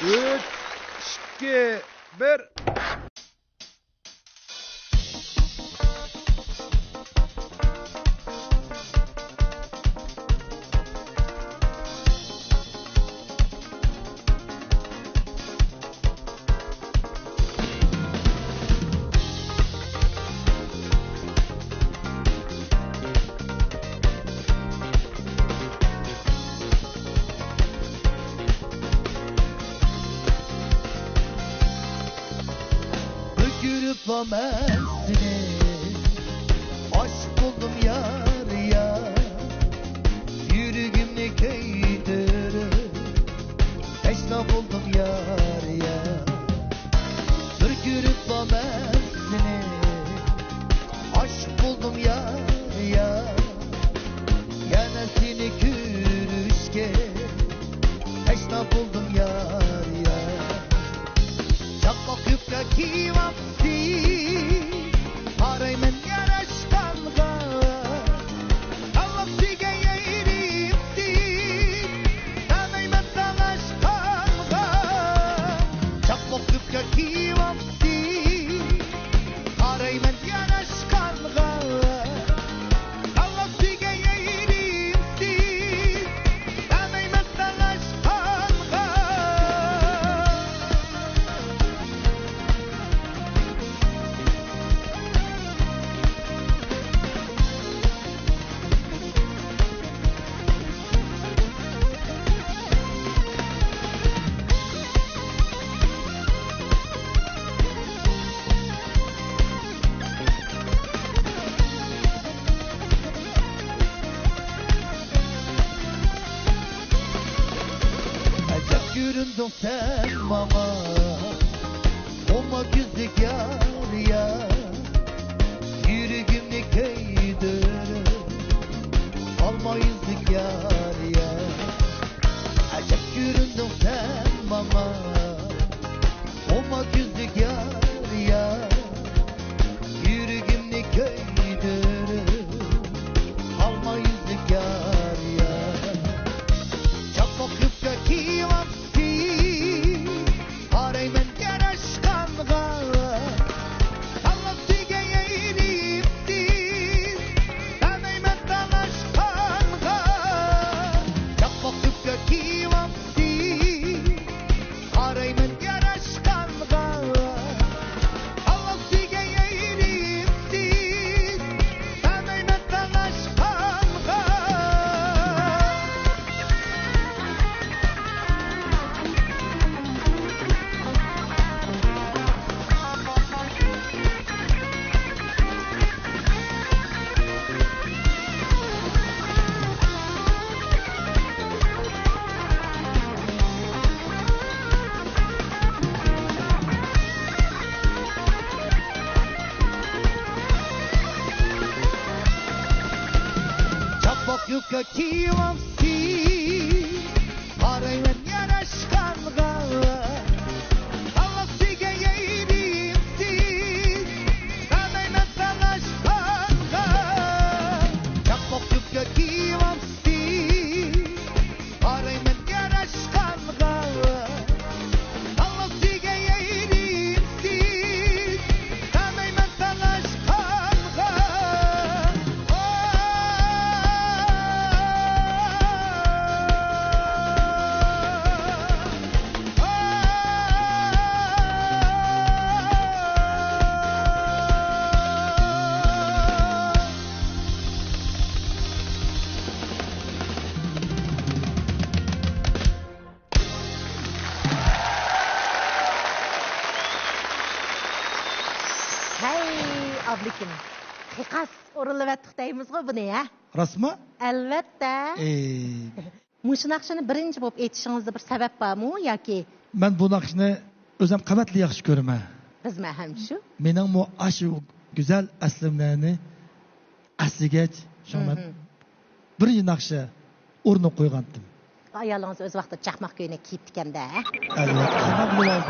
3, 2, 1. Mesne aşk buldum yar ya, yüreğimde keydir teşna buldum yar ya. Türkürüp mesne aşk buldum yar ya, yana seni görüşke teşna buldum yar ya. Çakmak yükleki vakti arayman yaraşkanlığa, Allah size yerimdi tanıyman tanışkanlığa. Çakmak yükleki vakti arayman yaraşkanlığa, Allah size yerimdi tanıyman tanışkanlığa. Acep göründün sen bana, olma güzlük yar ya, yüreğimde keydir alma yüzlük yar ya. Acep göründün sen bana, olma güzlük yar ya, yüreğimde keydir alma yüzlük yar ya. Çabuk yükleki vakti arayman yaraşkanlığa, Allah size yerimdi tanıyman tanışkanlığa. Çabuk yükleki vakti arayman yaraşkanlığa, Allah size yerimdi tanıyman tanışkanlığa. Çabuk yükleki vakti arayman yaraşkanlığa, Allah size yerimdi tanıyman tanışkanlığa. Çabuk yükleki vakti arayman yaraşkanlığa, Allah size yerimdi tanıyman tanışkanlığa. Hey ablikim. Qiqas o'rinlavatdiq deymiz-ku buni ya. Rasmı? Albatta. Mushu naqshini birinchi bo'lib aytishingizda bir sabab bormi yoki Ben bu nakşını özüm kıymetli yaxşı görme. bizma ham shu? Mening bu aşı güzel aslimlerini asligeç şoman birinci nakşı o'rnib qo'ygandim. Ayolingiz o'z vaqtida chaqmoq ko'ylak kiyibdi-kanda. Albatta, qanday bo'ladi?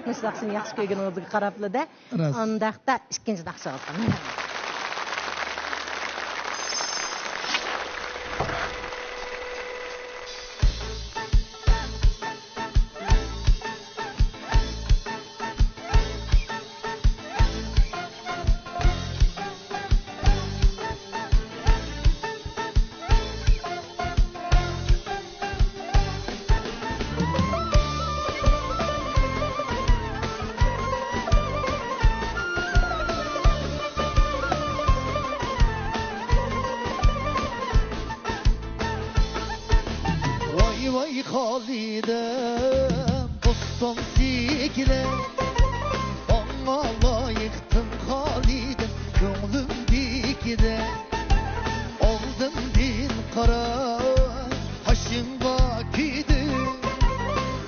Mush naqshini yaxshi ko'rganingizga qarabla-da. Rost. Undaqda ikkinchi naqsh oldim. halidem dostum sikile bana layıktın halidem gönlüm dikide oldun din kara haşin vakidi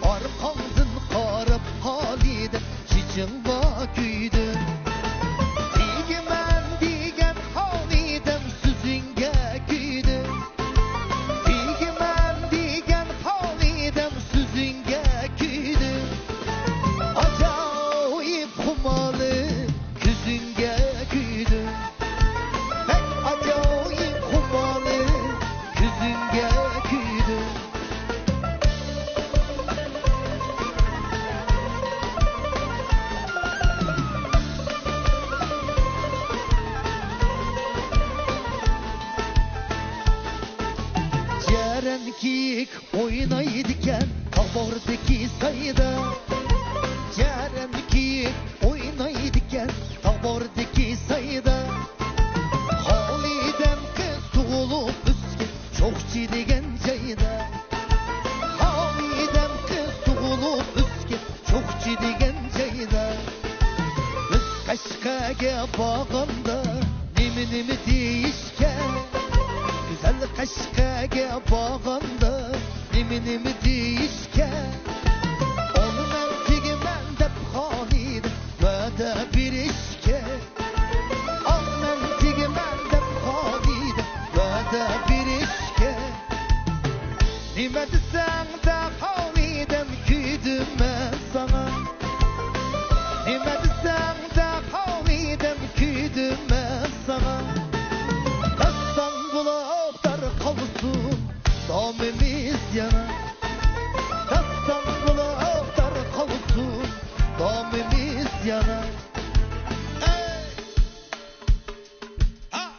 arkamdın karıp halidem çiçin vakidi digimen digen halidem süzünge güydü digimen digen halidem süzünge güydü acayip humalı küzünge güydü pek acayip humalı küzünge güydü Cerenkik oynaydıken tabordaki sayıda Cerenkik oynaydıken tabordaki sayıda Halidem kız tuğulup üstü çok çidigen cayda Halidem kız tuğulup üstü çok çidigen cayda Biz kaşkaga bağında nimi deyişken Güzel kaşkaga bağında nimi deyişken Onu men tigimen dep halid vada bir işke Onu men tigimen dep halid vada bir işke Nime desem de halidem küydüm ben sana Nime desem de halidem küydüm ben sana Kastan bulaklar kalırsın damimiz yana Kastan bulaklar kalırsın damimiz yana Ey! Ha!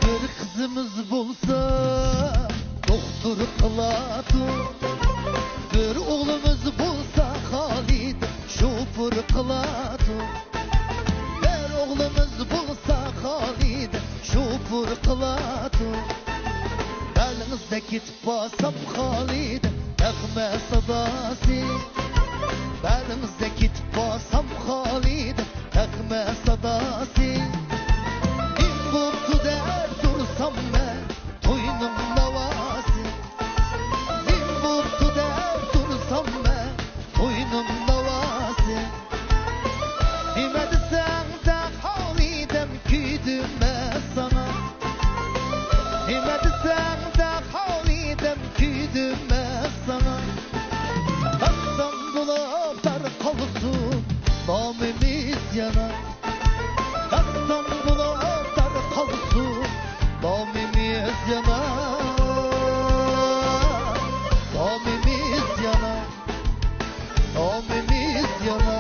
Bir kızımız bulsa doktor kıladı Bir oğlumuz bulsa Halid şoför kıladı Bir oğlumuz bulsa Halid şoför kıladı Elinizde gitip basam Halid Nağme sadası Elinizde gitip basam Halid Nağme sadası Mutlu der dursam ben toyunum navası Mutlu der dursam ben toyunum navası Nime desem de halidem küydüm ben sana Nime desem de halidem küydüm ben sana Kastan bulaklar kalırsın damimiz yana Kastan bulaklar kalırsın damimiz yana Damimiz yana Damimiz yana